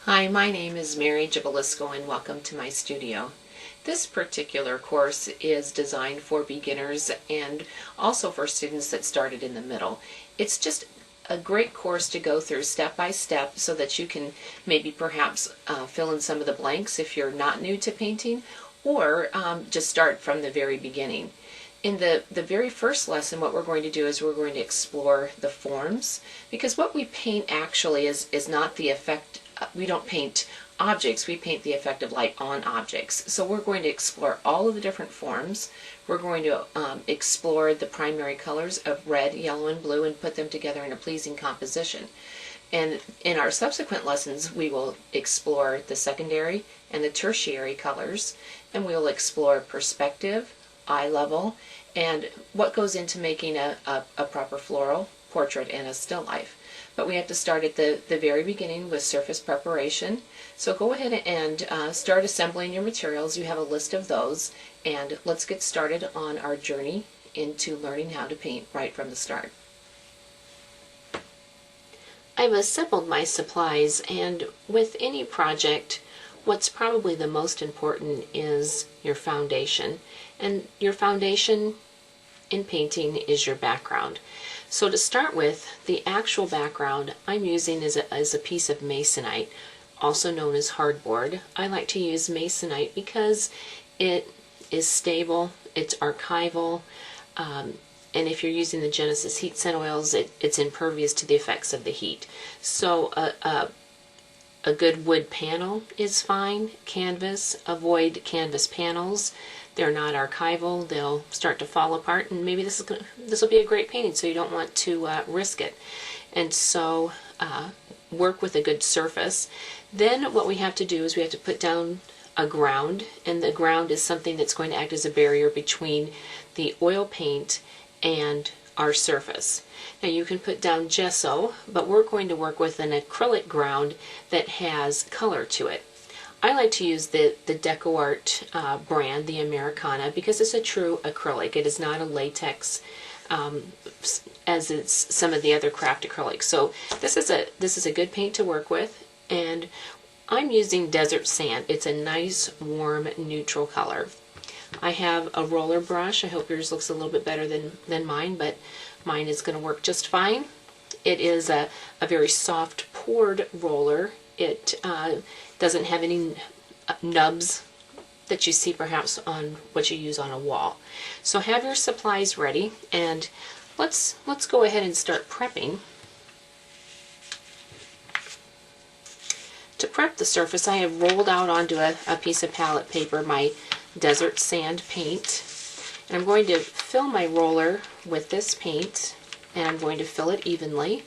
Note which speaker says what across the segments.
Speaker 1: Hi, my name is Mary Jabalisco and welcome to my studio. This particular course is designed for beginners and also for students that started in the middle. It's just a great course to go through step by step so that you can maybe perhaps fill in some of the blanks if you're not new to painting, or just start from the very beginning. In the very first lesson, what we're going to do is we're going to explore the forms, because what we paint actually is not the effect. We don't paint objects, we paint the effect of light on objects. So we're going to explore all of the different forms. We're going to explore the primary colors of red, yellow, and blue and put them together in a pleasing composition. And in our subsequent lessons, we will explore the secondary and the tertiary colors, and we'll explore perspective, eye level, and what goes into making a proper floral portrait and a still life. But we have to start at the very beginning with surface preparation. So go ahead and start assembling your materials. You have a list of those, and let's get started on our journey into learning how to paint right from the start. I've assembled my supplies, and with any project, what's probably the most important is your foundation. And your foundation in painting is your background. So to start with, the actual background I'm using is a piece of masonite, also known as hardboard. I like to use masonite because it is stable, it's archival, and if you're using the Genesis heat scent oils, it's impervious to the effects of the heat. So a good wood panel is fine. Canvas, avoid canvas panels. They're not archival. They'll start to fall apart, and maybe this will be a great painting, so you don't want to risk it. And so work with a good surface. Then what we have to do is we have to put down a ground, and the ground is something that's going to act as a barrier between the oil paint and our surface. Now you can put down gesso, but we're going to work with an acrylic ground that has color to it. I like to use the DecoArt brand, the Americana, because it's a true acrylic. It is not a latex as it's some of the other craft acrylics. So this is a good paint to work with, and I'm using desert sand. It's a nice, warm, neutral color. I have a roller brush. I hope yours looks a little bit better than mine, but mine is going to work just fine. It is a very soft poured roller. It doesn't have any nubs that you see perhaps on what you use on a wall. So have your supplies ready, and let's go ahead and start prepping. To prep the surface, I have rolled out onto a piece of palette paper my desert sand paint, and I'm going to fill my roller with this paint, and I'm going to fill it evenly.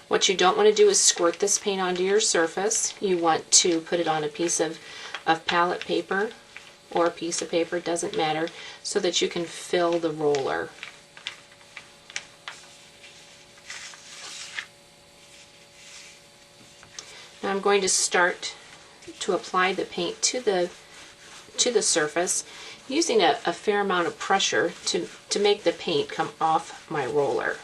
Speaker 1: What you don't want to do is squirt this paint onto your surface. You want to put it on a piece of palette paper or a piece of paper, doesn't matter, so that you can fill the roller. Now I'm going to start to apply the paint to the surface using a fair amount of pressure to make the paint come off my roller.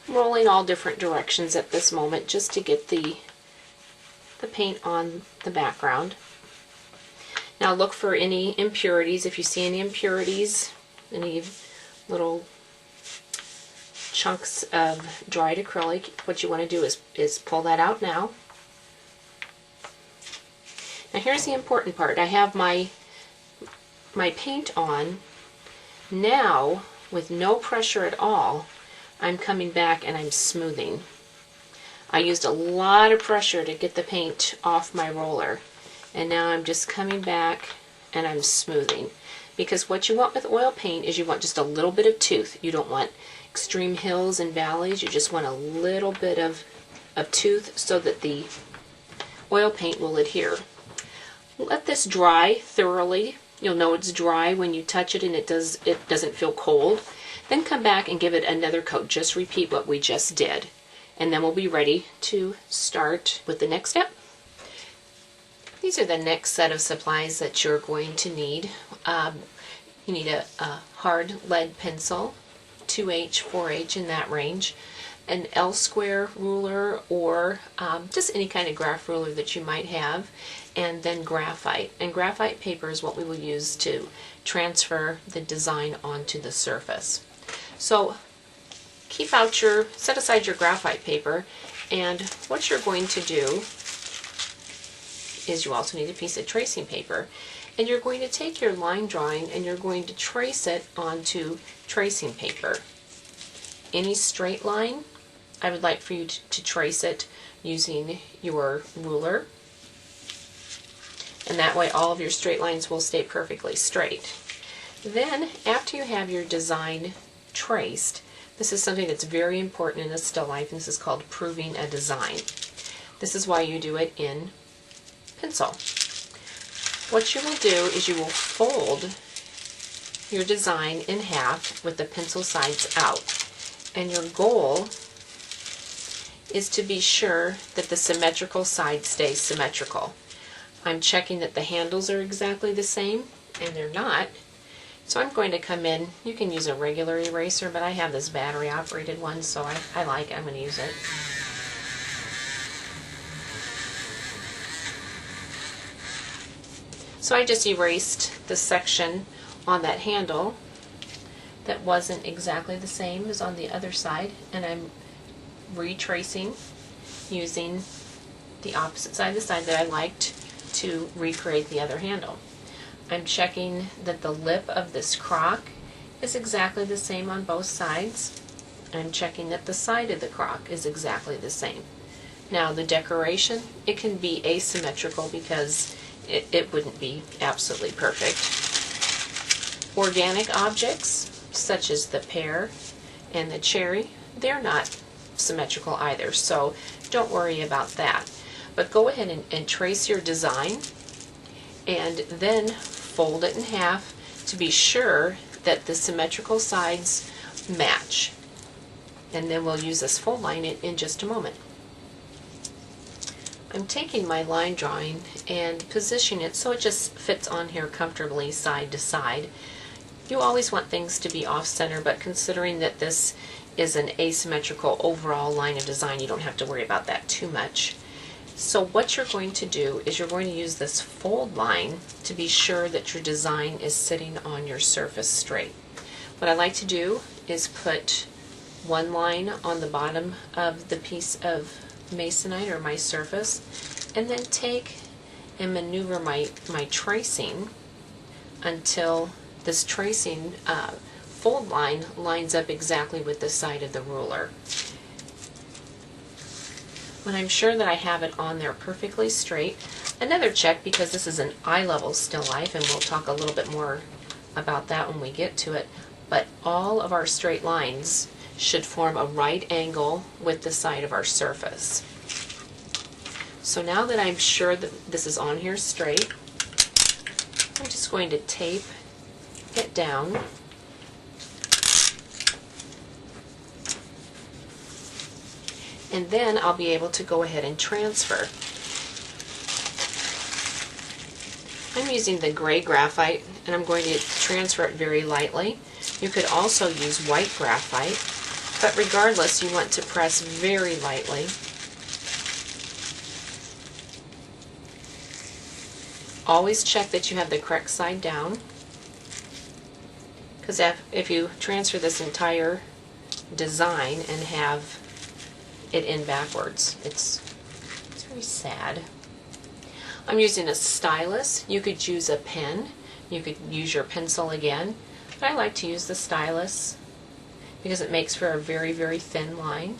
Speaker 1: Rolling all different directions at this moment just to get the paint on the background. Now look for any impurities. If you see any impurities, any little chunks of dried acrylic, what you want to do is pull that out now. Now here's the important part. I have my paint on. Now, with no pressure at all, I'm coming back and I'm smoothing. I used a lot of pressure to get the paint off my roller, and now I'm just coming back and I'm smoothing. Because what you want with oil paint is you want just a little bit of tooth. You don't want extreme hills and valleys. You just want a little bit of tooth so that the oil paint will adhere. Let this dry thoroughly. You'll know it's dry when you touch it and it doesn't feel cold. Then come back and give it another coat. Just repeat what we just did. And then we'll be ready to start with the next step. These are the next set of supplies that you're going to need. You need a hard lead pencil, 2H, 4H in that range, an L-square ruler, or just any kind of graph ruler that you might have, and then graphite. And graphite paper is what we will use to transfer the design onto the surface. So set aside your graphite paper, and what you're going to do is you also need a piece of tracing paper, and you're going to take your line drawing and you're going to trace it onto tracing paper. Any straight line, I would like for you to trace it using your ruler, and that way all of your straight lines will stay perfectly straight. Then, after you have your design traced, this is something that's very important in a still life, and this is called proving a design. This is why you do it in pencil. What you will do is you will fold your design in half with the pencil sides out, and your goal is to be sure that the symmetrical side stays symmetrical. I'm checking that the handles are exactly the same, and they're not. So I'm going to come in, you can use a regular eraser, but I have this battery operated one, so I like it, I'm going to use it. So I just erased the section on that handle that wasn't exactly the same as on the other side, and I'm retracing using the opposite side of the side that I liked to recreate the other handle. I'm checking that the lip of this crock is exactly the same on both sides. I'm checking that the side of the crock is exactly the same. Now the decoration, it can be asymmetrical because it wouldn't be absolutely perfect. Organic objects, such as the pear and the cherry, they're not symmetrical either, so don't worry about that. But go ahead and trace your design, and then fold it in half to be sure that the symmetrical sides match. And then we'll use this fold line in just a moment. I'm taking my line drawing and positioning it so it just fits on here comfortably side to side. You always want things to be off center, but considering that this is an asymmetrical overall line of design, you don't have to worry about that too much. So what you're going to do is you're going to use this fold line to be sure that your design is sitting on your surface straight. What I like to do is put one line on the bottom of the piece of masonite or my surface, and then take and maneuver my tracing until this tracing fold line lines up exactly with the side of the ruler. When I'm sure that I have it on there perfectly straight, another check, because this is an eye level still life, and we'll talk a little bit more about that when we get to it, but all of our straight lines should form a right angle with the side of our surface. So now that I'm sure that this is on here straight, I'm just going to tape it down. And then I'll be able to go ahead and transfer. I'm using the gray graphite, and I'm going to transfer it very lightly. You could also use white graphite, but regardless, you want to press very lightly. Always check that you have the correct side down, because if you transfer this entire design and have it in backwards, it's very sad. I'm using a stylus. You could use a pen, you could use your pencil again, but I like to use the stylus because it makes for a very, very thin line.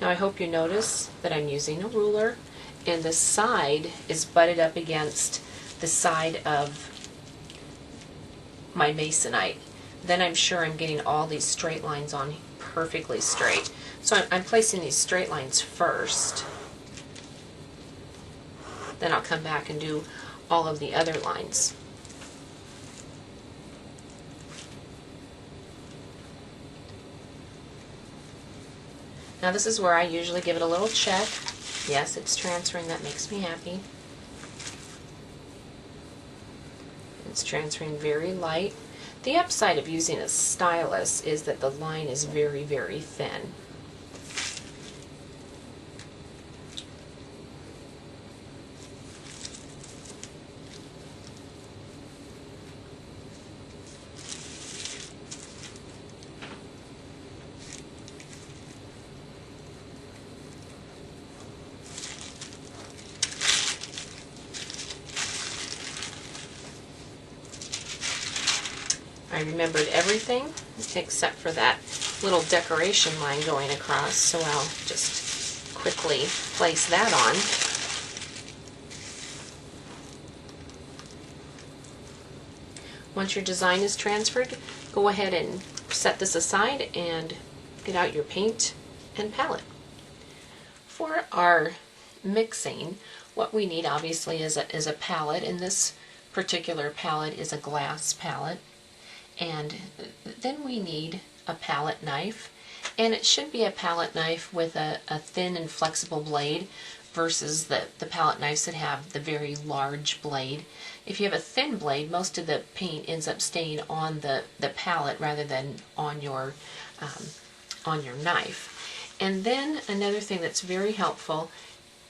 Speaker 1: Now I hope you notice that I'm using a ruler, and the side is butted up against the side of my masonite. Then I'm sure I'm getting all these straight lines on perfectly straight. So I'm placing these straight lines first. Then I'll come back and do all of the other lines. Now this is where I usually give it a little check. Yes, it's transferring, that makes me happy. It's transferring very light. The upside of using a stylus is that the line is very, very thin. I remembered everything except for that little decoration line going across, so I'll just quickly place that on. Once your design is transferred, go ahead and set this aside and get out your paint and palette. For our mixing, what we need obviously is a palette, and this particular palette is a glass palette. And then we need a palette knife, and it should be a palette knife with a thin and flexible blade versus the palette knives that have the very large blade. If you have a thin blade, most of the paint ends up staying on the palette rather than on your knife. And then another thing that's very helpful,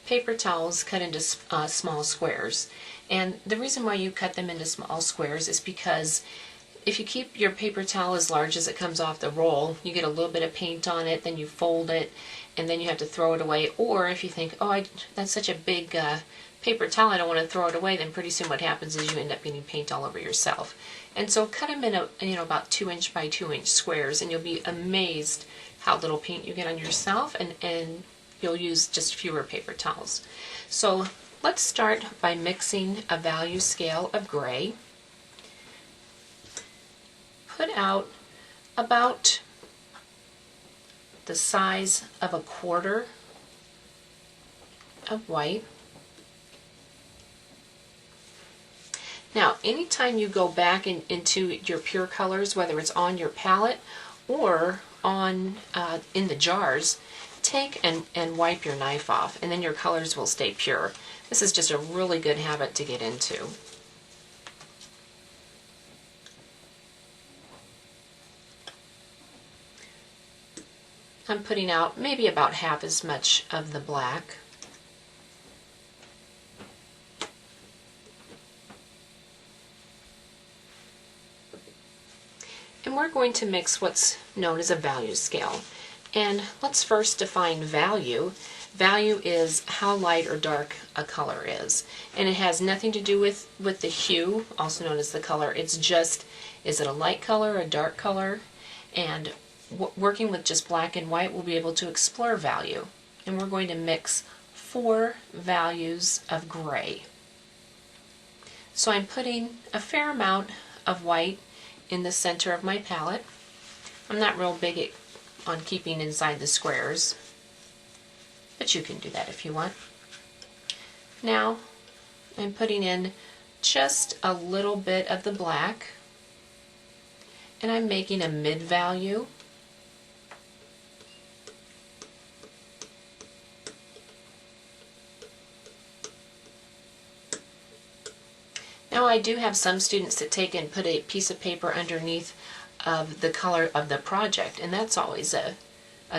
Speaker 1: paper towels cut into small squares. And the reason why you cut them into small squares is because if you keep your paper towel as large as it comes off the roll, you get a little bit of paint on it, then you fold it, and then you have to throw it away. Or if you think, oh, that's such a big paper towel, I don't want to throw it away, then pretty soon what happens is you end up getting paint all over yourself. And so cut them in about 2" by 2" squares, and you'll be amazed how little paint you get on yourself, and you'll use just fewer paper towels. So let's start by mixing a value scale of gray. Put out about the size of a quarter of white. Now, anytime you go back into your pure colors, whether it's on your palette or on in the jars, take and wipe your knife off, and then your colors will stay pure. This is just a really good habit to get into. I'm putting out maybe about half as much of the black. And we're going to mix what's known as a value scale. And let's first define value. Value is how light or dark a color is. And it has nothing to do with the hue, also known as the color. It's just, is it a light color, a dark color? And working with just black and white, we'll be able to explore value. And we're going to mix 4 values of gray. So I'm putting a fair amount of white in the center of my palette. I'm not real big on keeping inside the squares, but you can do that if you want. Now I'm putting in just a little bit of the black, and I'm making a mid value. Now I do have some students that take and put a piece of paper underneath of the color of the project, and that's always a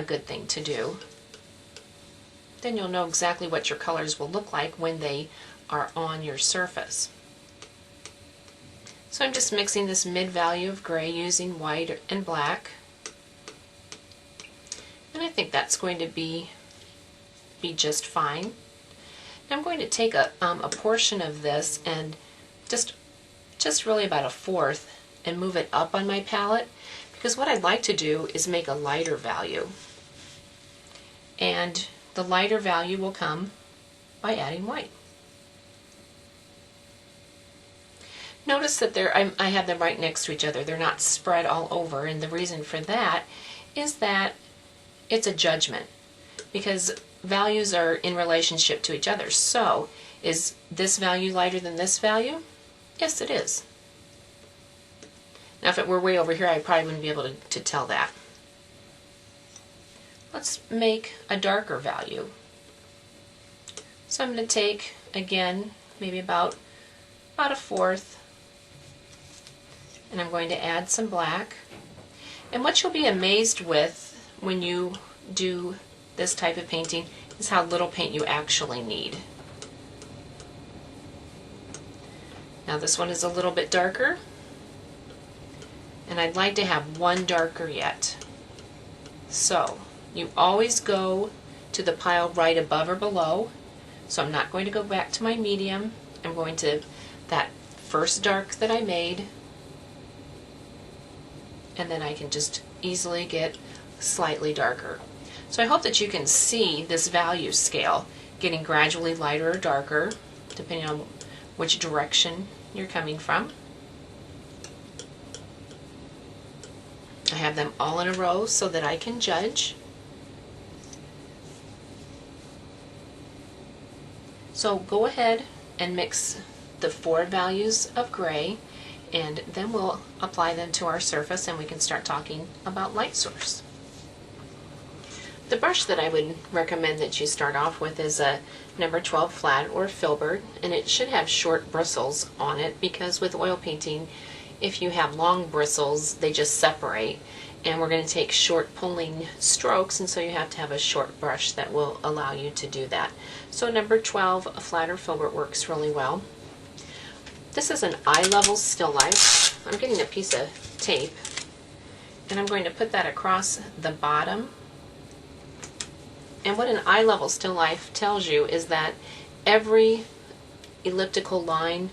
Speaker 1: good thing to do. Then you'll know exactly what your colors will look like when they are on your surface. So I'm just mixing this mid value of gray using white and black, and I think that's going to be just fine. Now I'm going to take a portion of this and just really about 1/4 and move it up on my palette, because what I'd like to do is make a lighter value, and the lighter value will come by adding white. Notice that I have them right next to each other. They're not spread all over, and the reason for that is that it's a judgment, because values are in relationship to each other. So is this value lighter than this value? Yes, it is. Now if it were way over here, I probably wouldn't be able to tell that. Let's make a darker value. So I'm going to take, again, maybe about 1/4 and I'm going to add some black. And what you'll be amazed with when you do this type of painting is how little paint you actually need. Now this one is a little bit darker, and I'd like to have one darker yet. So you always go to the pile right above or below. So I'm not going to go back to my medium. I'm going to that first dark that I made, and then I can just easily get slightly darker. So I hope that you can see this value scale getting gradually lighter or darker depending on which direction you're coming from. I have them all in a row so that I can judge. So go ahead and mix the 4 values of gray, and then we'll apply them to our surface and we can start talking about light source. The brush that I would recommend that you start off with is a number 12 flat or filbert, and it should have short bristles on it because with oil painting, if you have long bristles, they just separate, and we're going to take short pulling strokes, and so you have to have a short brush that will allow you to do that. So number 12, a flat or filbert, works really well. This is an eye level still life. I'm getting a piece of tape, and I'm going to put that across the bottom. And what an eye level still life tells you is that every elliptical line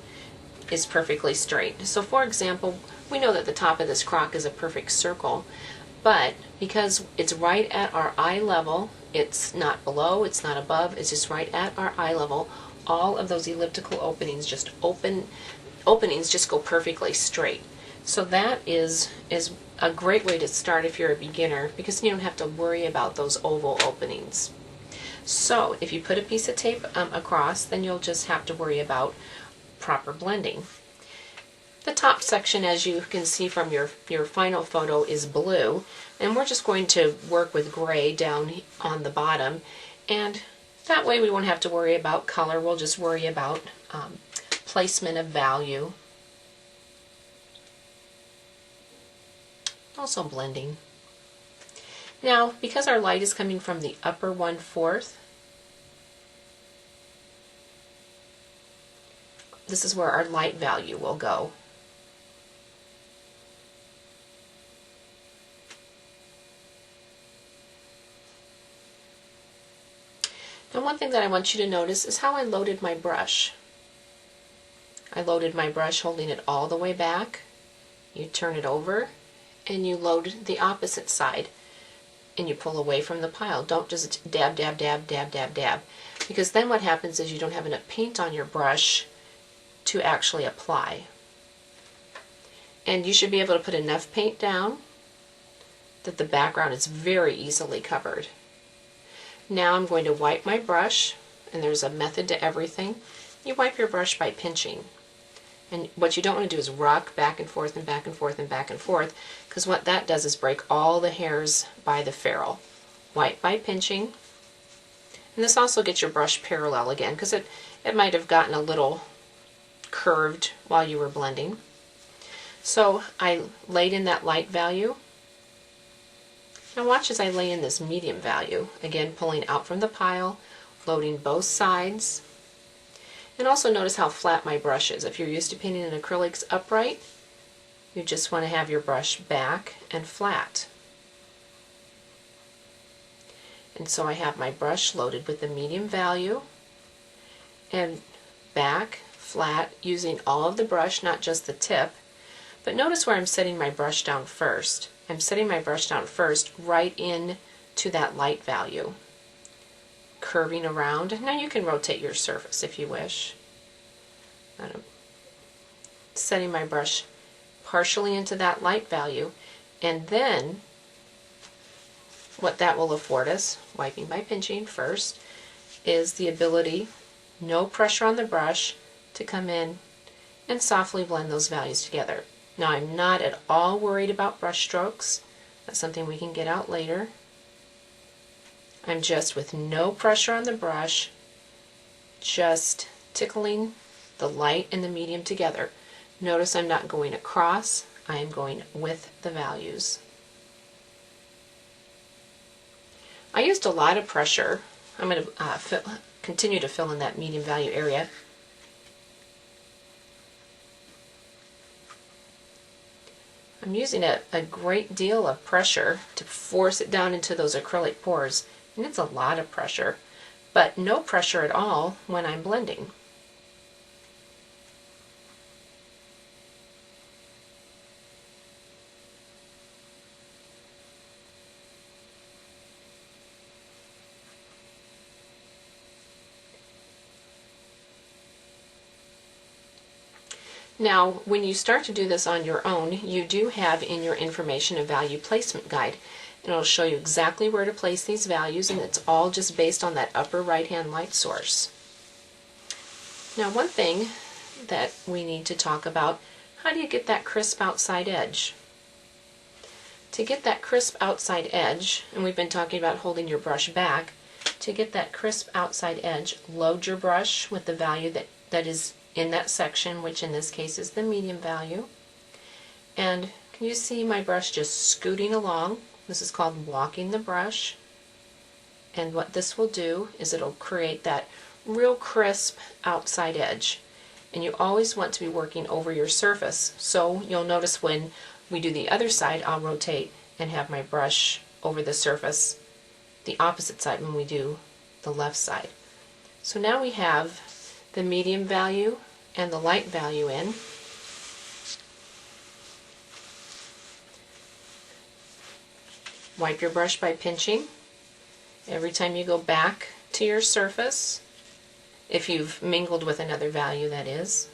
Speaker 1: is perfectly straight. So for example, we know that the top of this crock is a perfect circle, but because it's right at our eye level, it's not below, it's not above, it's just right at our eye level, all of those elliptical openings just go perfectly straight. So that is a great way to start if you're a beginner, because you don't have to worry about those oval openings. So if you put a piece of tape across, then you'll just have to worry about proper blending. The top section, as you can see from your final photo, is blue, and we're just going to work with gray down on the bottom, and that way we won't have to worry about color. We'll just worry about placement of value. Also blending. Now, because our light is coming from the upper 1/4, this is where our light value will go. Now, one thing that I want you to notice is how I loaded my brush. I loaded my brush holding it all the way back. You turn it over and you load the opposite side and you pull away from the pile. Don't just dab, dab, dab, dab, dab, dab, because then what happens is you don't have enough paint on your brush to actually apply. And you should be able to put enough paint down that the background is very easily covered. Now I'm going to wipe my brush, and there's a method to everything. You wipe your brush by pinching. And what you don't want to do is rock back and forth and back and forth and back and forth, because what that does is break all the hairs by the ferrule. Wipe by pinching. And this also gets your brush parallel again, because it might have gotten a little curved while you were blending. So I laid in that light value. Now watch as I lay in this medium value, again pulling out from the pile, loading both sides. And also notice how flat my brush is. If you're used to painting in acrylics upright, you just want to have your brush back and flat. And so I have my brush loaded with the medium value and back, flat, using all of the brush, not just the tip. But notice where I'm setting my brush down first. I'm setting my brush down first right in to that light value. Curving around. Now you can rotate your surface if you wish. I'm setting my brush partially into that light value, and then what that will afford us, wiping by pinching first, is the ability, no pressure on the brush, to come in and softly blend those values together. Now I'm not at all worried about brush strokes. That's something we can get out later. I'm just, with no pressure on the brush, just tickling the light and the medium together. Notice I'm not going across, I am going with the values. I used a lot of pressure. I'm going to continue to fill in that medium value area. I'm using a great deal of pressure to force it down into those acrylic pores, and it's a lot of pressure, but no pressure at all when I'm blending. Now, when you start to do this on your own, you do have in your information a value placement guide, and it'll show you exactly where to place these values, and it's all just based on that upper right-hand light source. Now, one thing that we need to talk about, how do you get that crisp outside edge? To get that crisp outside edge, and we've been talking about holding your brush back, to get that crisp outside edge, load your brush with the value that is in that section, which in this case is the medium value. And can you see my brush just scooting along? This is called walking the brush. And what this will do is it'll create that real crisp outside edge. And you always want to be working over your surface. So you'll notice when we do the other side, I'll rotate and have my brush over the surface, the opposite side when we do the left side. So now we have the medium value and the light value in. Wipe your brush by pinching every time you go back to your surface, if you've mingled with another value, that is.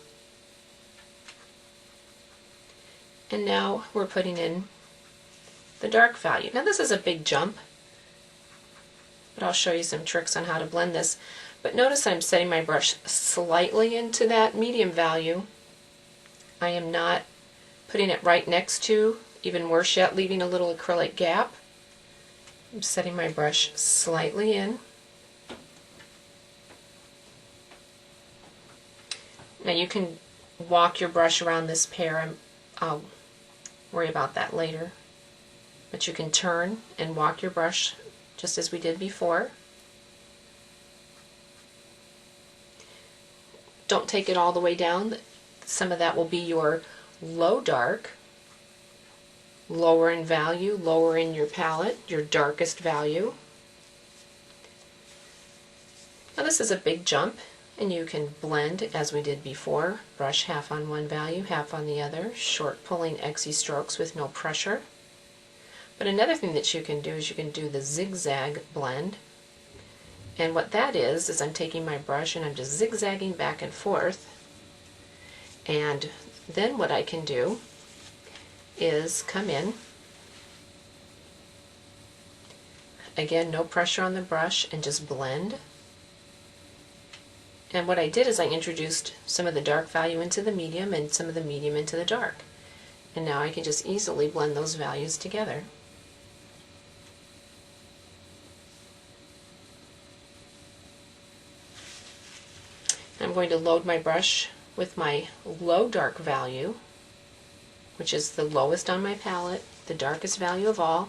Speaker 1: And now we're putting in the dark value. Now this is a big jump, but I'll show you some tricks on how to blend this. But notice I'm setting my brush slightly into that medium value. I am not putting it right next to, even worse yet, leaving a little acrylic gap. I'm setting my brush slightly in. Now you can walk your brush around this pair. I'll worry about that later. But you can turn and walk your brush just as we did before. Don't take it all the way down. Some of that will be your low dark, lower in value, lower in your palette, your darkest value. Now this is a big jump, and you can blend as we did before. Brush half on one value, half on the other, short pulling XY strokes with no pressure. But another thing that you can do is you can do the zigzag blend. And what that is I'm taking my brush and I'm just zigzagging back and forth. And then what I can do is come in. Again, no pressure on the brush, and just blend. And what I did is I introduced some of the dark value into the medium and some of the medium into the dark. And now I can just easily blend those values together. I'm going to load my brush with my low dark value, which is the lowest on my palette, the darkest value of all.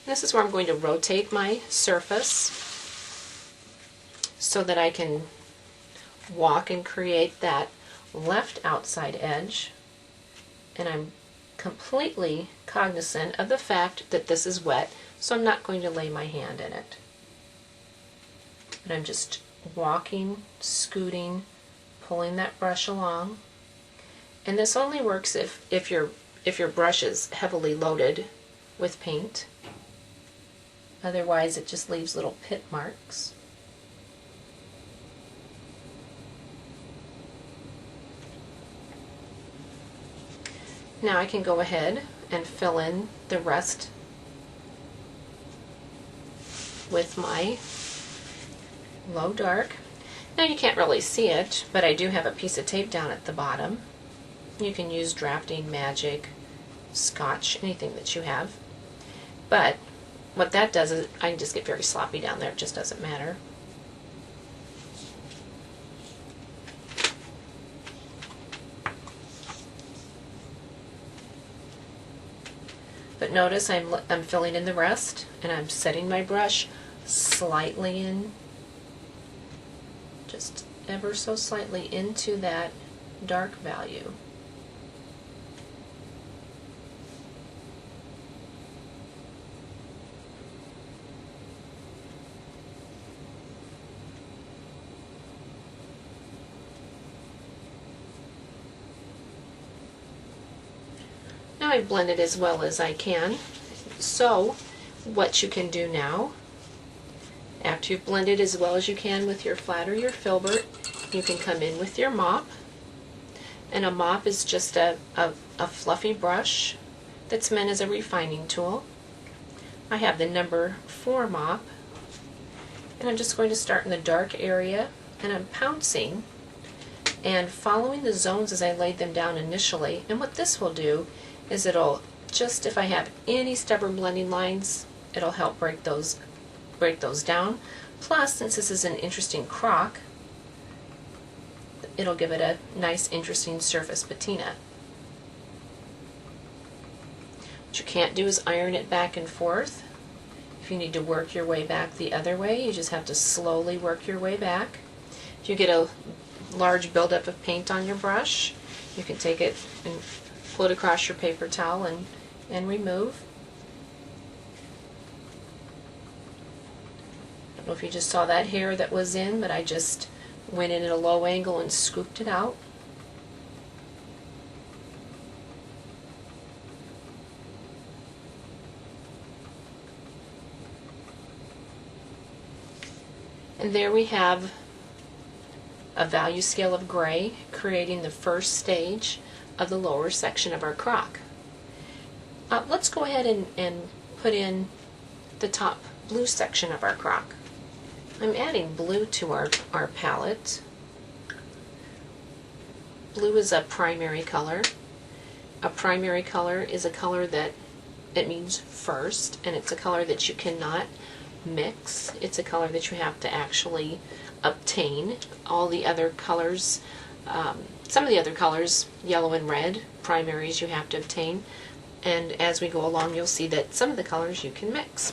Speaker 1: And this is where I'm going to rotate my surface so that I can walk and create that left outside edge. And I'm completely cognizant of the fact that this is wet, so I'm not going to lay my hand in it. But I'm just walking, scooting, pulling that brush along. And this only works if your brush is heavily loaded with paint. Otherwise it just leaves little pit marks. Now I can go ahead and fill in the rest with my low dark. Now you can't really see it, but I do have a piece of tape down at the bottom. You can use drafting, magic, scotch, anything that you have. But what that does is I can just get very sloppy down there. It just doesn't matter. But notice I'm filling in the rest, and I'm setting my brush slightly in, just ever so slightly into that dark value. Now I've blended as well as I can. So what you can do now, after you've blended as well as you can with your flat or your filbert, you can come in with your mop. And a mop is just a fluffy brush that's meant as a refining tool. I have the number 4 mop, and I'm just going to start in the dark area, and I'm pouncing and following the zones as I laid them down initially. And what this will do is it'll just, if I have any stubborn blending lines, it'll help break those down. Plus, since this is an interesting crock, it'll give it a nice, interesting surface patina. What you can't do is iron it back and forth. If you need to work your way back the other way, you just have to slowly work your way back. If you get a large buildup of paint on your brush, you can take it and pull it across your paper towel and remove. I don't know if you just saw that hair that was in, but I just went in at a low angle and scooped it out. And there we have a value scale of gray, creating the first stage of the lower section of our crock. Let's go ahead and put in the top blue section of our crock. I'm adding blue to our palette. Blue is a primary color. A primary color is a color that it means first, and it's a color that you cannot mix. It's a color that you have to actually obtain. All the other colors, some of the other colors, yellow and red, primaries you have to obtain. And as we go along, you'll see that some of the colors you can mix.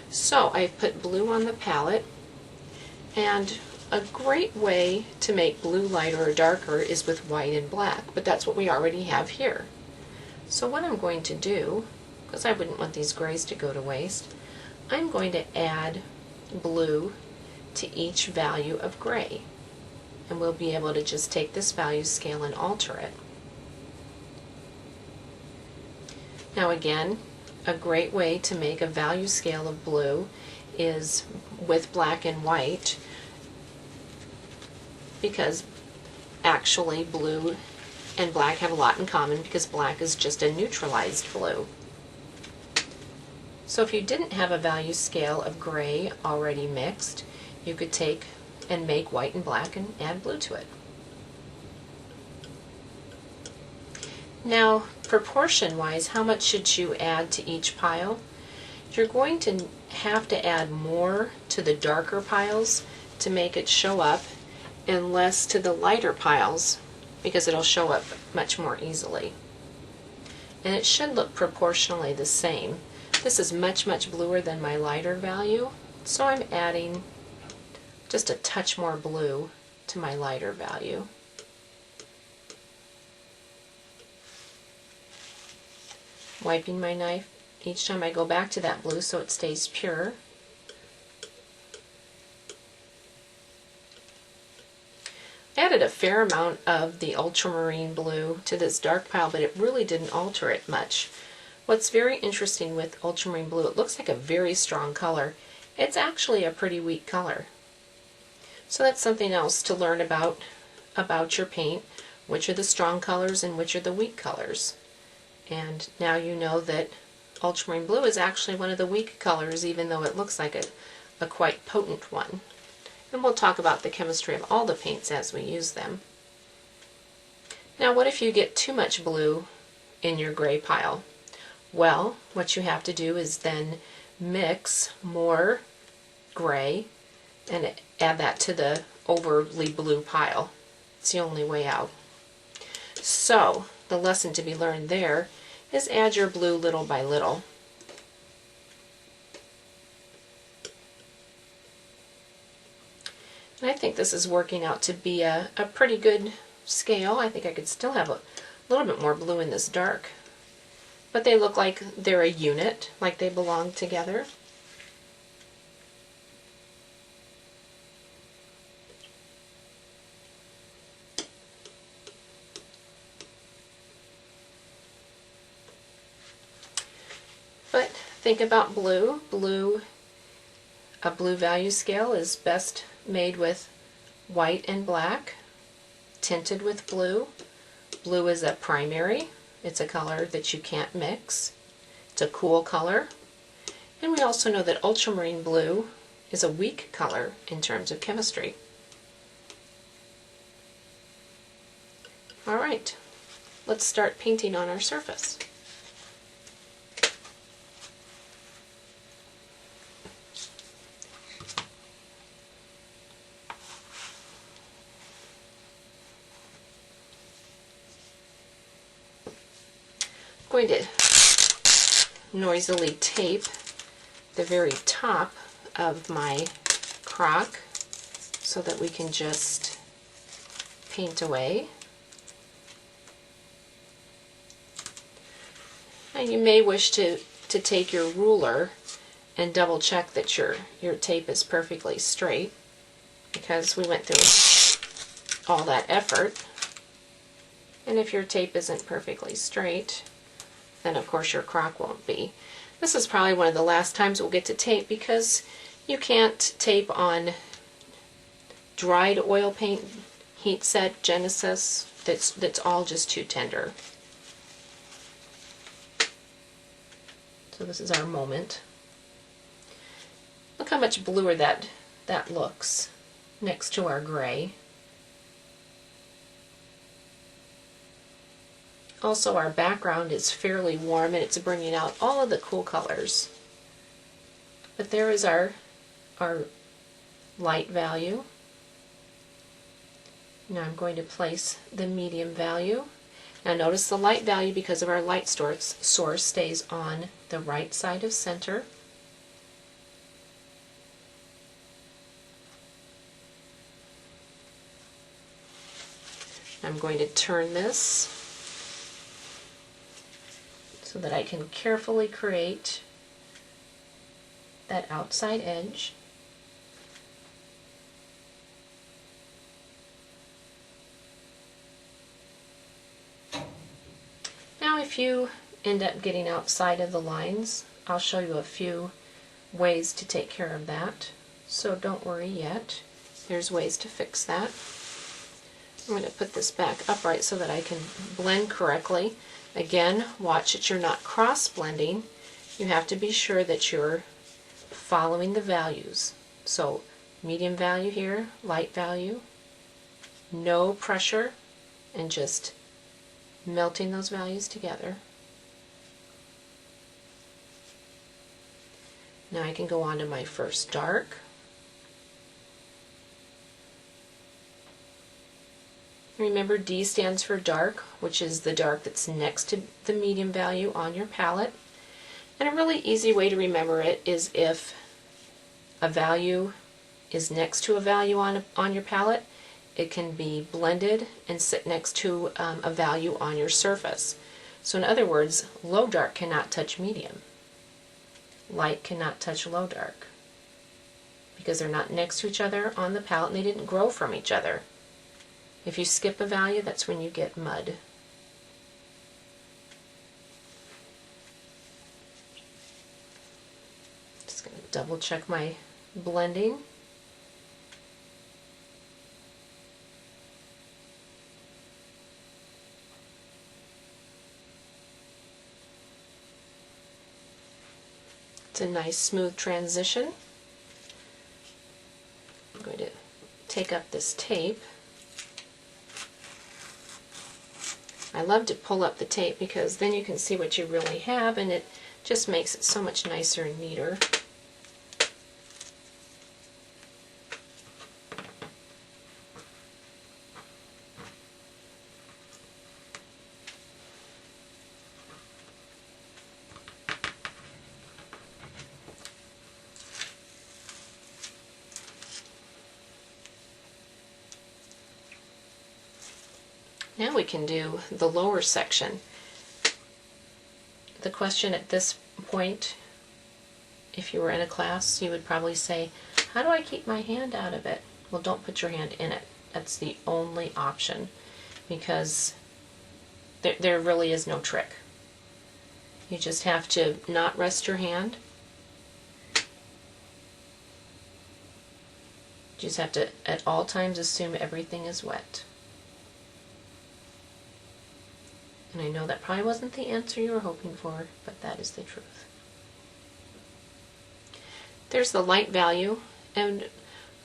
Speaker 1: So I've put blue on the palette, and a great way to make blue lighter or darker is with white and black, but that's what we already have here. So what I'm going to do, because I wouldn't want these grays to go to waste, I'm going to add blue to each value of gray. And we'll be able to just take this value scale and alter it. Now again, a great way to make a value scale of blue is with black and white, because actually blue and black have a lot in common, because black is just a neutralized blue. So if you didn't have a value scale of gray already mixed, you could take and make white and black and add blue to it. Now, proportion-wise, how much should you add to each pile? You're going to have to add more to the darker piles to make it show up, and less to the lighter piles, because it'll show up much more easily. And it should look proportionally the same. This is much, much bluer than my lighter value, so I'm adding just a touch more blue to my lighter value. Wiping my knife each time I go back to that blue so it stays pure. I added a fair amount of the ultramarine blue to this dark pile, but it really didn't alter it much. What's very interesting with ultramarine blue, it looks like a very strong color. It's actually a pretty weak color. So that's something else to learn about your paint, which are the strong colors and which are the weak colors. And now you know that ultramarine blue is actually one of the weak colors, even though it looks like a quite potent one. And we'll talk about the chemistry of all the paints as we use them. Now, what if you get too much blue in your gray pile? Well, what you have to do is then mix more gray and add that to the overly blue pile. It's the only way out. So, the lesson to be learned there is add your blue little by little. And I think this is working out to be a pretty good scale. I think I could still have a little bit more blue in this dark. But they look like they're a unit, like they belong together. But think about blue. A blue value scale is best made with white and black, tinted with blue. Blue is a primary. It's a color that you can't mix. It's a cool color. And we also know that ultramarine blue is a weak color in terms of chemistry. All right, let's start painting on our surface. I'm going to noisily tape the very top of my crock so that we can just paint away. And you may wish to take your ruler and double check that your tape is perfectly straight, because we went through all that effort. And if your tape isn't perfectly straight, then of course your crock won't be. This is probably one of the last times we'll get to tape, because you can't tape on dried oil paint, heat set, Genesis, that's all just too tender. So this is our moment. Look how much bluer that looks next to our gray. Also, our background is fairly warm and it's bringing out all of the cool colors. But there is our light value. Now I'm going to place the medium value. Now notice the light value, because of our light source, stays on the right side of center. I'm going to turn this so that I can carefully create that outside edge. Now if you end up getting outside of the lines, I'll show you a few ways to take care of that. So don't worry yet. There's ways to fix that. I'm going to put this back upright so that I can blend correctly. Again, watch that you're not cross-blending. You have to be sure that you're following the values. So medium value here, light value, no pressure, and just melting those values together. Now I can go on to my first dark. Remember, D stands for dark, which is the dark that's next to the medium value on your palette. And a really easy way to remember it is if a value is next to a value on your palette, it can be blended and sit next to a value on your surface. So in other words, low dark cannot touch medium. Light cannot touch low dark, because they're not next to each other on the palette and they didn't grow from each other. If you skip a value, that's when you get mud. Just going to double check my blending. It's a nice smooth transition. I'm going to take up this tape. I love to pull up the tape because then you can see what you really have, and it just makes it so much nicer and neater. Now we can do the lower section. The question at this point, if you were in a class, you would probably say, how do I keep my hand out of it? Well, don't put your hand in it. That's the only option, because there really is no trick. You just have to not rest your hand. You just have to at all times assume everything is wet. And I know that probably wasn't the answer you were hoping for, but that is the truth. There's the light value, and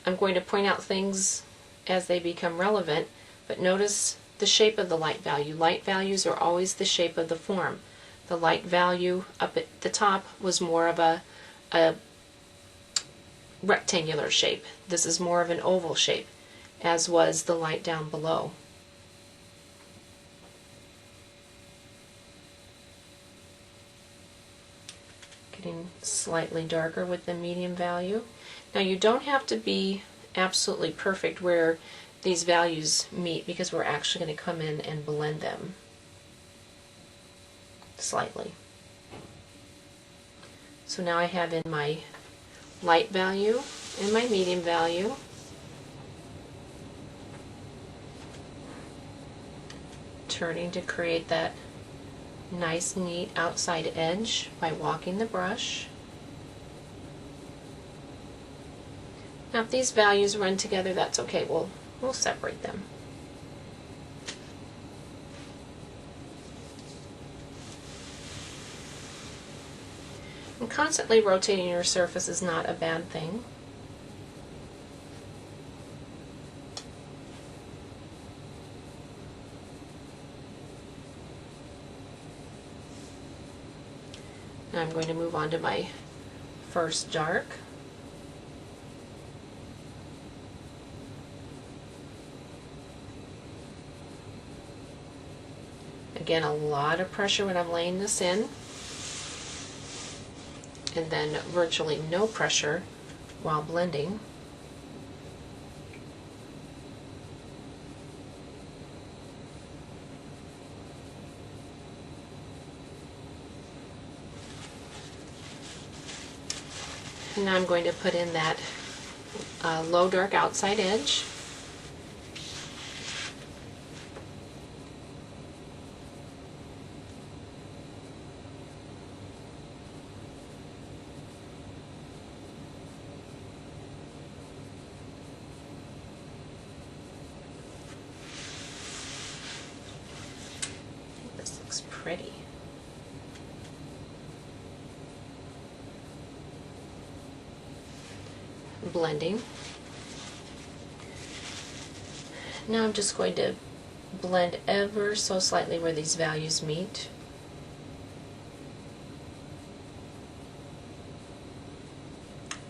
Speaker 1: I'm going to point out things as they become relevant, but notice the shape of the light value. Light values are always the shape of the form. The light value up at the top was more of a rectangular shape. This is more of an oval shape, as was the light down below. Getting slightly darker with the medium value. Now you don't have to be absolutely perfect where these values meet, because we're actually going to come in and blend them slightly. So now I have in my light value and my medium value. Turning to create that nice, neat outside edge by walking the brush. Now if these values run together, that's okay. We'll separate them. And constantly rotating your surface is not a bad thing. Now I'm going to move on to my first dark. Again, a lot of pressure when I'm laying this in, and then virtually no pressure while blending. And now I'm going to put in that low dark outside edge. This looks pretty. Blending. Now I'm just going to blend ever so slightly where these values meet.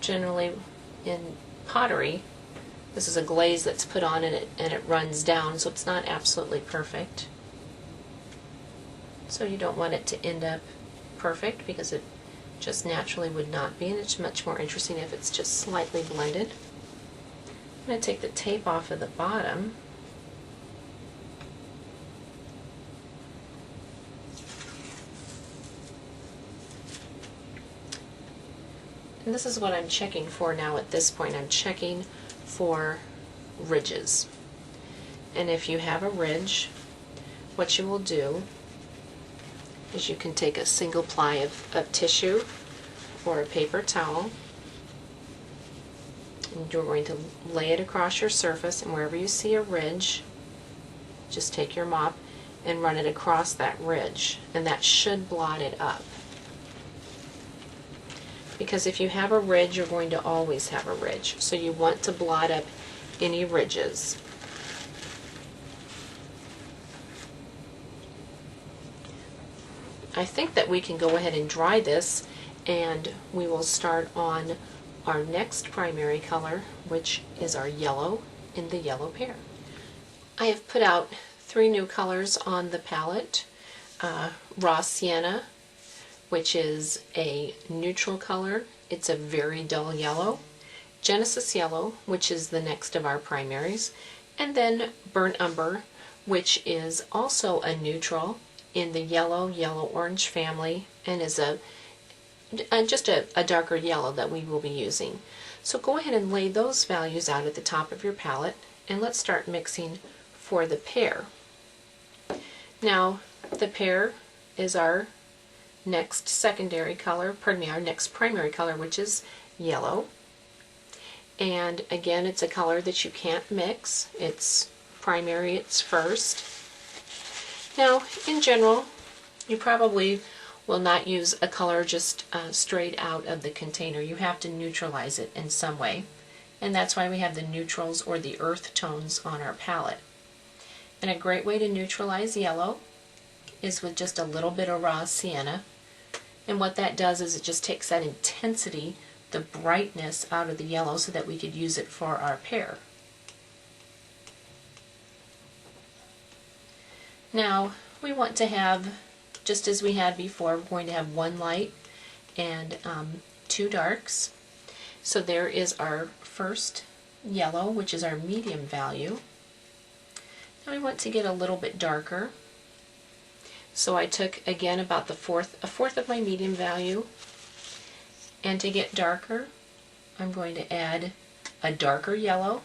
Speaker 1: Generally in pottery, this is a glaze that's put on and it runs down, so it's not absolutely perfect. So you don't want it to end up perfect, because it just naturally would not be, and it's much more interesting if it's just slightly blended. I'm going to take the tape off of the bottom. And this is what I'm checking for now at this point. I'm checking for ridges. And if you have a ridge, what you will do is you can take a single ply of tissue or a paper towel, and you're going to lay it across your surface, and wherever you see a ridge, just take your mop and run it across that ridge, and that should blot it up. Because if you have a ridge, you're going to always have a ridge, so you want to blot up any ridges. I think that we can go ahead and dry this, and we will start on our next primary color, which is our yellow in the yellow pear. I have put out 3 new colors on the palette. Raw Sienna, which is a neutral color. It's a very dull yellow. Genesis Yellow, which is the next of our primaries. And then Burnt Umber, which is also a neutral in the yellow-orange family, and is just a darker yellow that we will be using. So go ahead and lay those values out at the top of your palette, and let's start mixing for the pear. Now, the pear is our next secondary color, our next primary color, which is yellow. And again, it's a color that you can't mix. It's primary, it's first. Now, in general, you probably will not use a color just straight out of the container. You have to neutralize it in some way. And that's why we have the neutrals or the earth tones on our palette. And a great way to neutralize yellow is with just a little bit of raw sienna. And what that does is it just takes that intensity, the brightness out of the yellow so that we could use it for our pear. Now, we want to have, just as we had before, we're going to have one light and two darks. So there is our first yellow, which is our medium value. Now we want to get a little bit darker. So I took, again, about a fourth of my medium value. And to get darker, I'm going to add a darker yellow.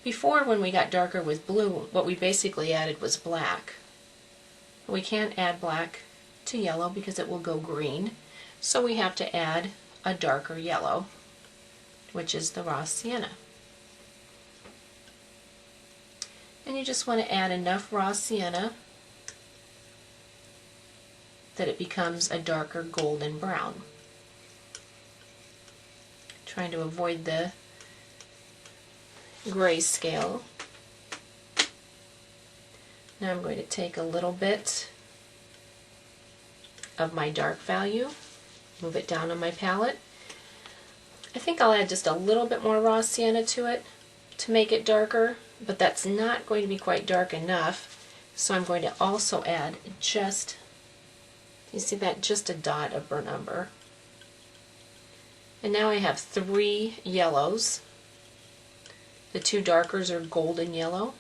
Speaker 1: Before, when we got darker with blue, what we basically added was black. We can't add black to yellow because it will go green. So we have to add a darker yellow, which is the raw sienna. And you just want to add enough raw sienna that it becomes a darker golden brown. Trying to avoid the grayscale. Now I'm going to take a little bit of my dark value, move it down on my palette. I think I'll add just a little bit more raw sienna to it to make it darker, but that's not going to be quite dark enough, so I'm going to also add just, you see that, just a dot of burnt umber. And now I have three yellows. The two darkers are golden yellow.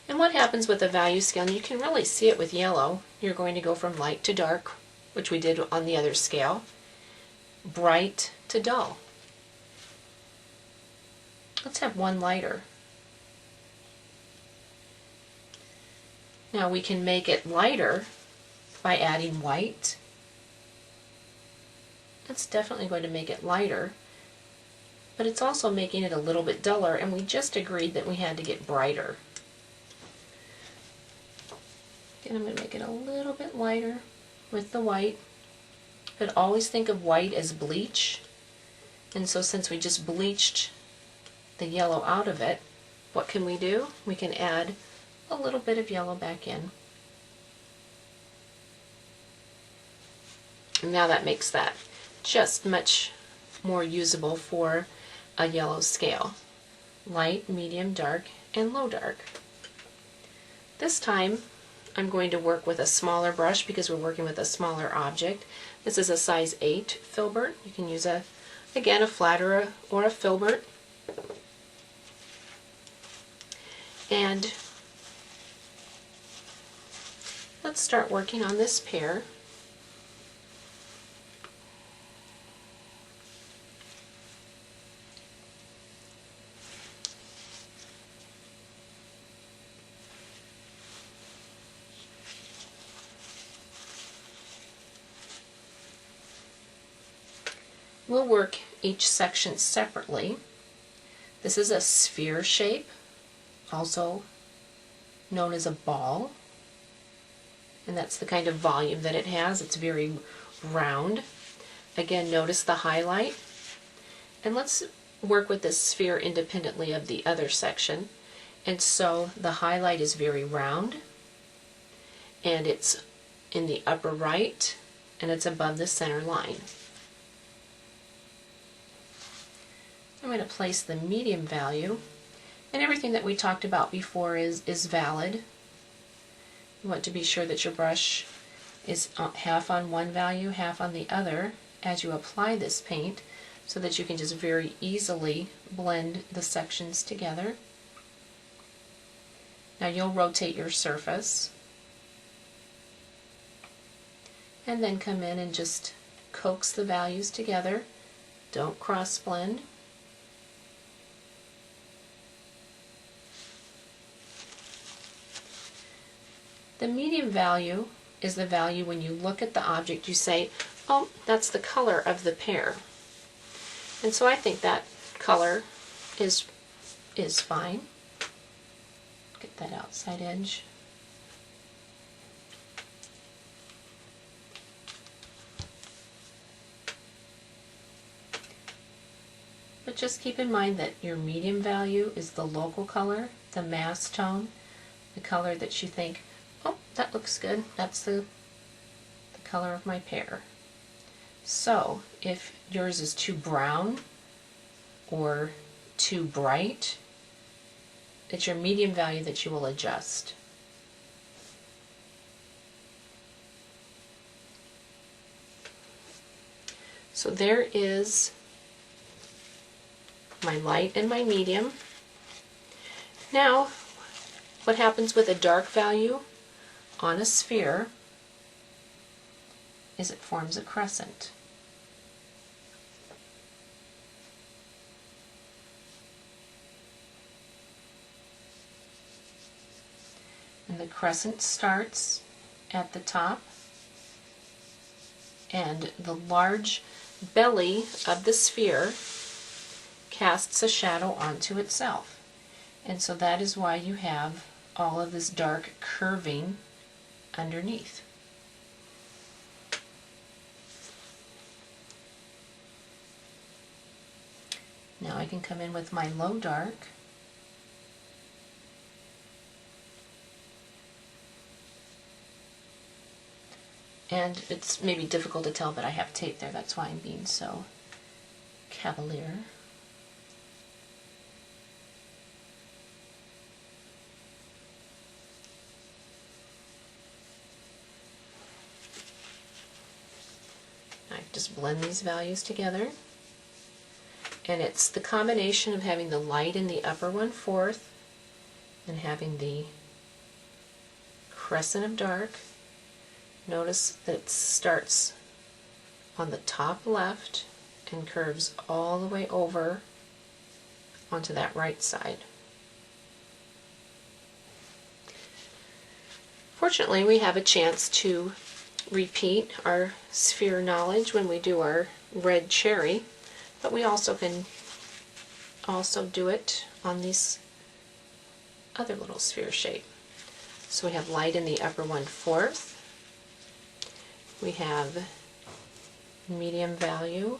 Speaker 1: And what happens with the value scale, and you can really see it with yellow, you're going to go from light to dark, which we did on the other scale, bright to dull. Let's have one lighter. Now we can make it lighter by adding white. That's definitely going to make it lighter, but it's also making it a little bit duller, and we just agreed that we had to get brighter. Again, I'm going to make it a little bit lighter with the white, but always think of white as bleach. And so since we just bleached the yellow out of it, what can we do? We can add a little bit of yellow back in. And now that makes that just much more usable for a yellow scale. Light, medium, dark, and low dark. This time I'm going to work with a smaller brush because we're working with a smaller object. This is a size 8 filbert. You can use again a flat or a filbert. And let's start working on this pear. We'll work each section separately. This is a sphere shape, also known as a ball, and that's the kind of volume that it has. It's very round. Again, notice the highlight, and let's work with this sphere independently of the other section. And so the highlight is very round, and it's in the upper right, and it's above the center line. I'm going to place the medium value, and everything that we talked about before is valid. You want to be sure that your brush is half on one value, half on the other as you apply this paint, so that you can just very easily blend the sections together. Now you'll rotate your surface and then come in and just coax the values together. Don't cross blend. The medium value is the value when you look at the object you say, oh, that's the color of the pear. And so I think that color is fine. Get that outside edge. But just keep in mind that your medium value is the local color, the mass tone, the color that you think, oh, that looks good. That's the color of my pear. So if yours is too brown or too bright, it's your medium value that you will adjust. So there is my light and my medium. Now, what happens with a dark value on a sphere is it forms a crescent. And the crescent starts at the top, and the large belly of the sphere casts a shadow onto itself. And so that is why you have all of this dark curving underneath. Now I can come in with my low dark and it's maybe difficult to tell, but I have tape there, that's why I'm being so cavalier. I just blend these values together, and it's the combination of having the light in the upper 1/4 and having the crescent of dark. Notice that it starts on the top left and curves all the way over onto that right side. Fortunately, we have a chance to repeat our sphere knowledge when we do our red cherry, but we also can do it on this other little sphere shape. So we have light in the upper 1/4. We have medium value.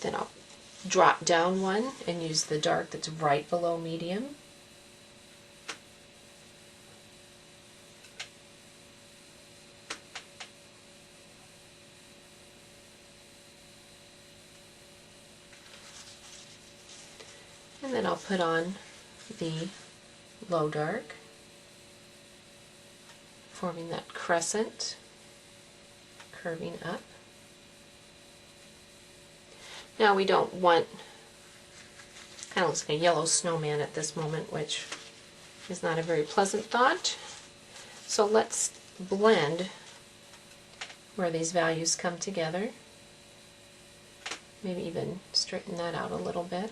Speaker 1: Then I'll drop down one and use the dark that's right below medium. And then I'll put on the low dark, forming that crescent, curving up. Now we don't want, kind of looks like a yellow snowman at this moment, which is not a very pleasant thought. So let's blend where these values come together. Maybe even straighten that out a little bit,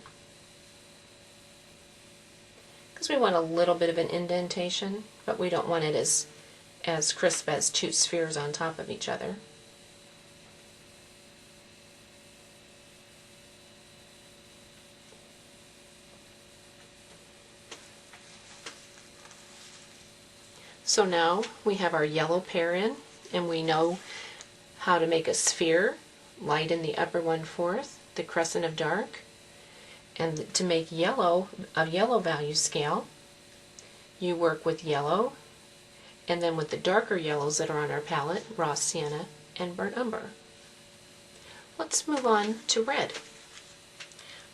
Speaker 1: because we want a little bit of an indentation, but we don't want it as crisp as two spheres on top of each other. So now we have our yellow pear in, and we know how to make a sphere, light in the upper 1/4, the crescent of dark. And to make yellow, a yellow value scale, you work with yellow, and then with the darker yellows that are on our palette, raw sienna and burnt umber. Let's move on to red.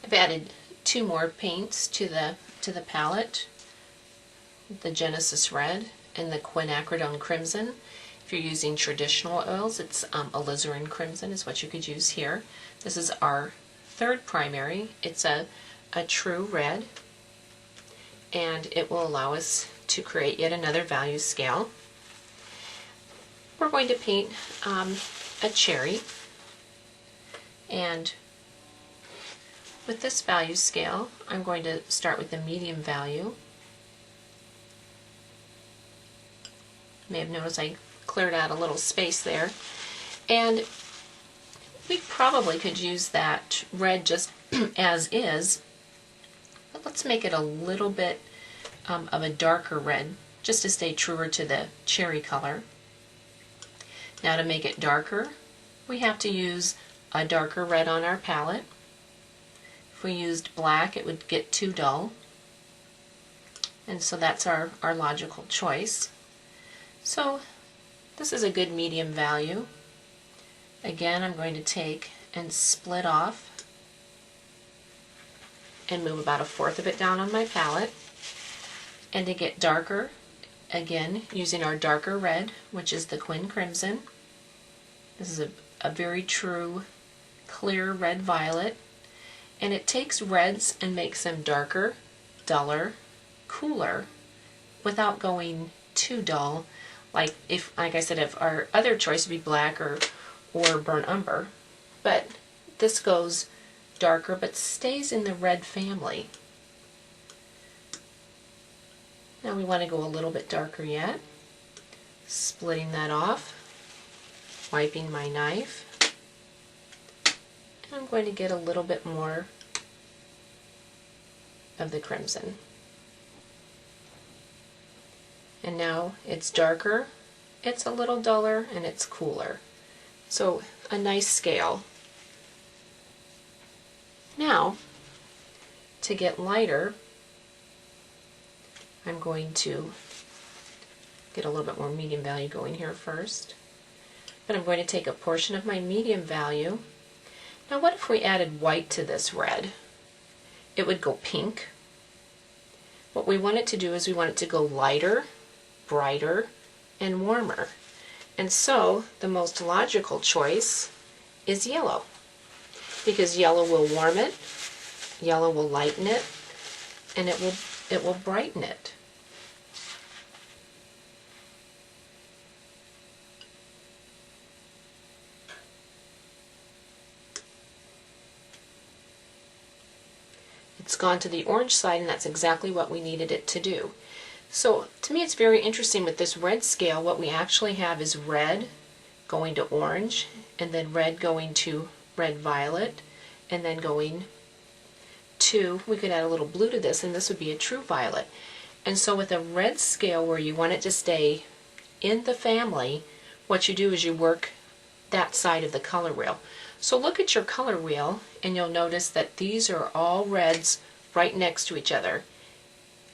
Speaker 1: I've added 2 more paints to the palette, the Genesis Red in the quinacridone crimson. If you're using traditional oils, it's alizarin crimson is what you could use here. This is our third primary. It's a true red, and it will allow us to create yet another value scale. We're going to paint a cherry, and with this value scale, I'm going to start with the medium value. You may have noticed I cleared out a little space there, and we probably could use that red just as is, but let's make it a little bit of a darker red just to stay truer to the cherry color. Now to make it darker, we have to use a darker red on our palette. If we used black, it would get too dull, and so that's our logical choice. So this is a good medium value. Again, I'm going to take and split off and move about 1/4 of it down on my palette. And to get darker, again, using our darker red, which is the Quin Crimson. This is a very true, clear red violet. And it takes reds and makes them darker, duller, cooler, without going too dull. Like I said, if our other choice would be black or burnt umber, but this goes darker but stays in the red family. Now we want to go a little bit darker yet. Splitting that off, wiping my knife, and I'm going to get a little bit more of the crimson. And now it's darker, it's a little duller, and it's cooler. So a nice scale. Now, to get lighter, I'm going to get a little bit more medium value going here first. But I'm going to take a portion of my medium value. Now what if we added white to this red? It would go pink. What we want it to do is we want it to go lighter, brighter, and warmer. And so the most logical choice is yellow, because yellow will warm it, yellow will lighten it, and it will brighten it. It's gone to the orange side, and that's exactly what we needed it to do. So to me it's very interesting with this red scale. What we actually have is red going to orange, and then red going to red violet, and then going to, we could add a little blue to this, and this would be a true violet. And so with a red scale where you want it to stay in the family, what you do is you work that side of the color wheel. So look at your color wheel, and you'll notice that these are all reds right next to each other.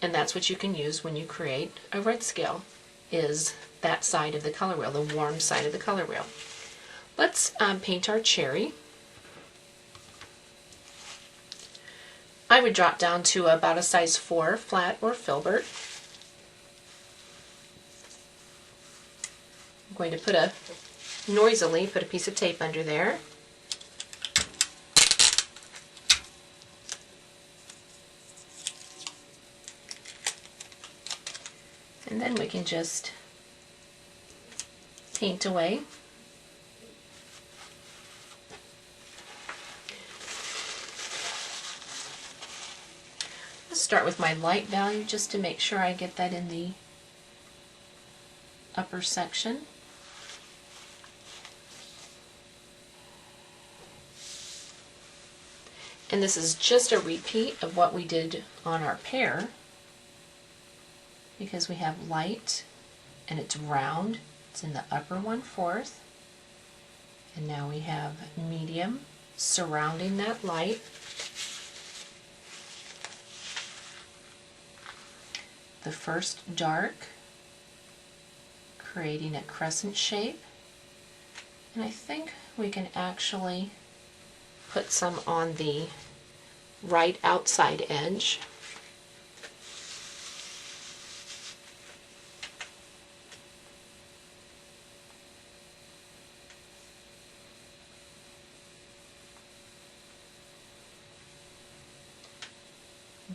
Speaker 1: And that's what you can use when you create a red scale, is that side of the color wheel, the warm side of the color wheel. Let's paint our cherry. I would drop down to about a size 4 flat or filbert. I'm going to noisily put a piece of tape under there. And then we can just paint away. Let's start with my light value just to make sure I get that in the upper section. And this is just a repeat of what we did on our pear, because we have light and it's round, it's in the upper 1/4, and now we have medium surrounding that light. The first dark, creating a crescent shape, and I think we can actually put some on the right outside edge.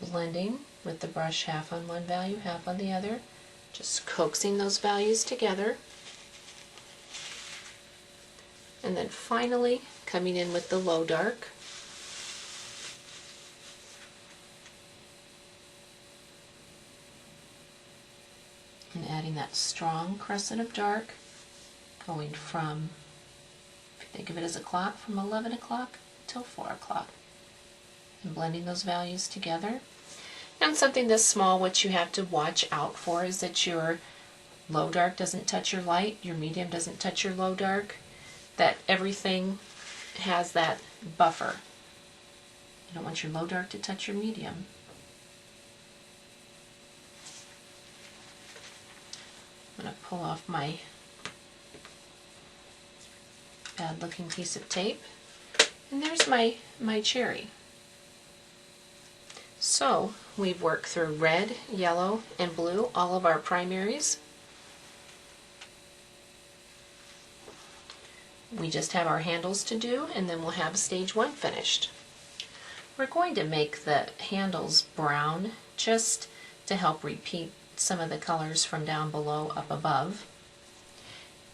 Speaker 1: blending with the brush, half on one value, half on the other, just coaxing those values together. And then finally coming in with the low dark. And adding that strong crescent of dark, going from, if you think of it as a clock, from 11 o'clock till 4 o'clock. And blending those values together. And something this small, what you have to watch out for is that your low dark doesn't touch your light, your medium doesn't touch your low dark, that everything has that buffer. You don't want your low dark to touch your medium. I'm going to pull off my bad looking piece of tape, and there's my cherry. So we've worked through red, yellow, and blue, all of our primaries. We just have our handles to do, and then we'll have stage 1 finished. We're going to make the handles brown just to help repeat some of the colors from down below up above.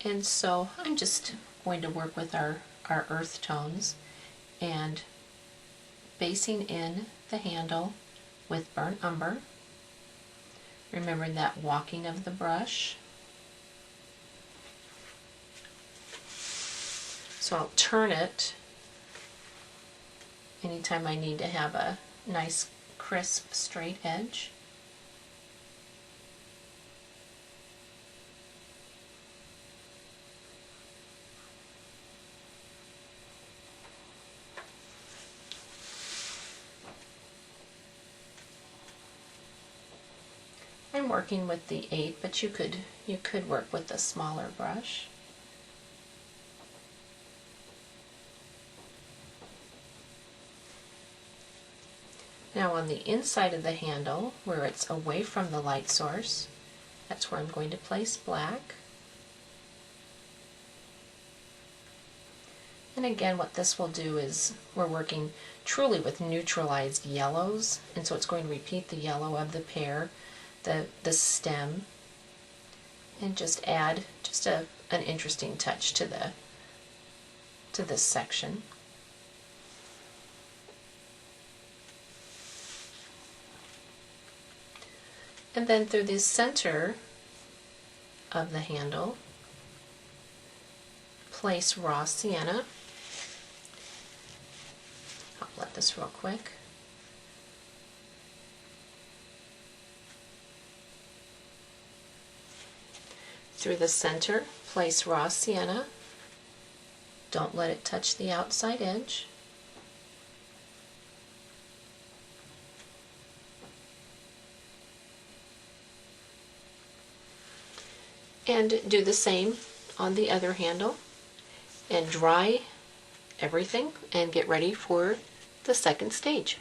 Speaker 1: And so I'm just going to work with our earth tones and basing in the handle with burnt umber. Remembering that walking of the brush. So I'll turn it anytime I need to have a nice crisp straight edge. I'm working with the 8, but you could work with a smaller brush. Now on the inside of the handle, where it's away from the light source, that's where I'm going to place black. And again, what this will do is we're working truly with neutralized yellows, and so it's going to repeat the yellow of the pear, the stem, and just add just an interesting touch to this section. And then through the center of the handle, place raw sienna. I'll let this real quick. Through the center, place raw sienna. Don't let it touch the outside edge. And do the same on the other handle, and dry everything and get ready for the second stage.